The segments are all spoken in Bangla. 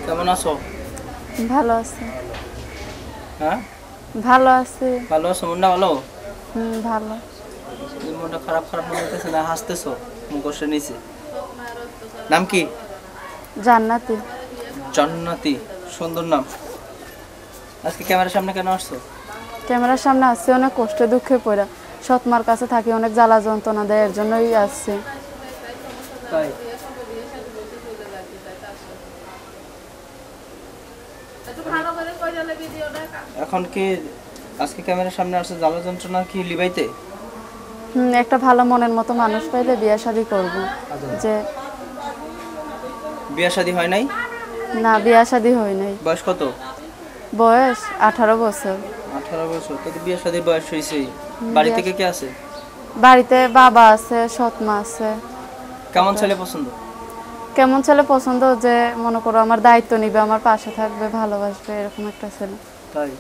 কেমন আছো? ভালো আছে। হ্যাঁ, ভালো আছে। ভালো আছো? মনটা ভালো? ভালো। মনটা খারাপ খারাপ মনে হইতেছে না, হাসতেছো মুখোশের নিচে। নাম কি? জান্নাতি। জান্নাতি, সুন্দর নাম। আজকে ক্যামেরার সামনে কেন আসছো? ক্যামেরার সামনে আসছে অনেক কষ্টে দুঃখে পড়া, সৎমার কাছে থাকি, অনেক জ্বালা যন্ত্রণা দেয়, এর জন্যই আসছে। তাই? এখন কি আজকে ক্যামেরার সামনে আসছে জ্বালা যন্ত্রণা কি লিবাইতে? একটা ভালো মনের মতো মানুষ পাইলে বিয়ে শাদী করবো। যে বিয়ে শাদী হয় নাই? না, বিয়ে শাদী হয় নাই। বয়স কত? বয়স 18 বছর। 18 বছর তো বিয়ে শাদীর বয়স হয়েছেই। বাড়ি থেকে কে আছে? বাড়িতে বাবা আছে, সৎমা আছে। কেমন ছেলে পছন্দ? কেমন ছেলে পছন্দ? যে মনে করো আমার দায়িত্ব নিবে, আমার পাশে থাকবে, ভালোবাসবে, এরকম একটা ছেলে। তাই?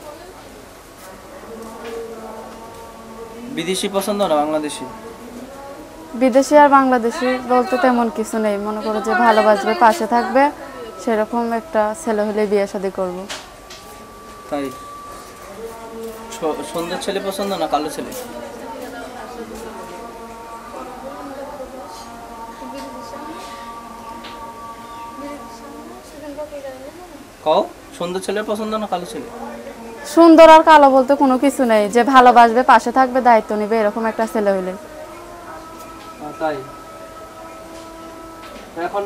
বিদেশি পছন্দ না বাংলাদেশি? বিদেশি আর বাংলাদেশি বলতে তেমন কিছু নেই, মনে করো যে ভালোবাসবে, পাশে থাকবে, সেরকম একটা ছেলে হলে বিয়ে শাদী করবো। তাই? সুন্দর ছেলে পছন্দ না কালো ছেলে? কও, সুন্দর ছেলে পছন্দ না কালো ছেলে? সুন্দর আর কালো বলতে কোনো কিছু নেই, যে ভালোবাসবে, পাশে থাকবে, দায়িত্ব নিবে, এরকম একটা ছেলে হইলে। তাই? এখন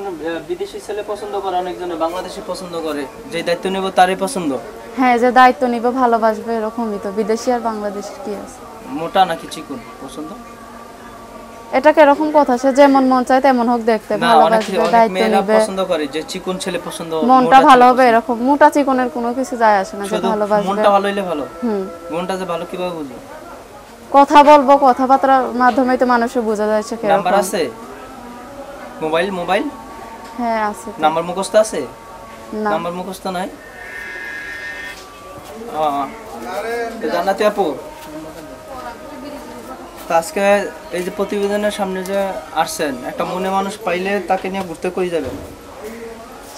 বিদেশি ছেলে পছন্দ করে অনেকজনে, বাংলাদেশি পছন্দ করে, যে দায়িত্ব নেব তারই পছন্দ। হ্যাঁ, যে দায়িত্ব নিবে, ভালোবাসবে, এরকমই তো। বিদেশি আর বাংলাদেশি কি আছে? মোটা নাকি চিকন পছন্দ? এটা কিরকম কথা? সে যেমন মন চায় তেমন হোক দেখতে, না, ভালোবাসবে, দায়িত্ব নিবে, পছন্দ করে যে চিকন ছেলে পছন্দ, মনটা ভালো হবে, এরকম। মোটা চিকনের কোনো কিছু যায় আসে না, যে ভালোবাসবে। মনটা ভালো হইলে ভালো। মনটা যে ভালো কিভাবে বুঝবো? কথা বলবো, কথাবার্তার মাধ্যমে তো মানুষের বোঝা যায় সে কেমন। নাম্বার আছে? মোবাইল? হ্যাঁ আছে। নাম্বার মুখস্থ আছে? না। নাম্বার মুখস্থ নাই? জান্নাতি আপু, আজকে এই যে প্রতিবেদনের সামনে যে আসছেন, একটা মনে মানুষ পাইলে তাকে নিয়ে ঘুরতে কই যাবেন?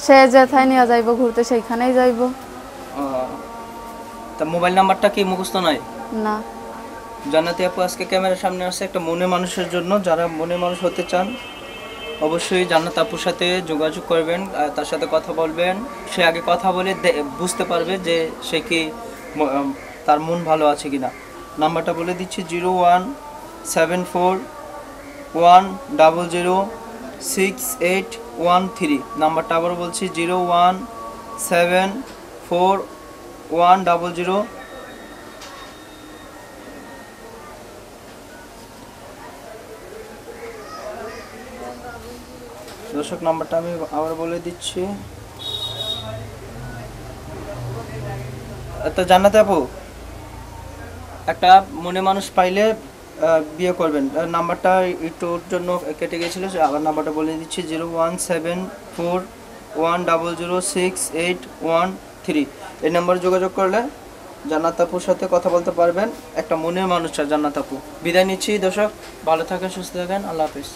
সে যেথায় নিয়ে যাইবো ঘুরতে, সেইখানেই যাইবো। তা মোবাইল নাম্বারটা কি মুখস্থ নাই? না। জান্নাতি আপু আজকে ক্যামেরার সামনে আসছে একটা মনে মানুষের জন্য। যারা মনে মানুষ হতে চান অবশ্যই জান্নাত আপুর সাথে যোগাযোগ করবেন, তার সাথে কথা বলবেন। সে আগে কথা বলে বুঝতে পারবে যে সে কি তার মন ভালো আছে কিনা। নাম্বারটা বলে দিচ্ছি, 01741006813। নাম্বারটা আবার বলছি, 0174100। দর্শক, নাম্বারটা আমি আবার বলে দিচ্ছি। তো জান্নাত আপু, একটা মনে মানুষ পাইলে বিয়ে করবেন। নাম্বারটা একটুর জন্য কেটে গেছিলো, আবার নাম্বারটা বলে দিচ্ছি, 01741006813। এই নাম্বারে যোগাযোগ করলে জান্নাত আপুর সাথে কথা বলতে পারবেন। একটা মনের মানুষ চায় জান্নাত আপু। বিদায় নিচ্ছি দর্শক, ভালো থাকেন, সুস্থ থাকেন, আল্লাহ হাফিজ।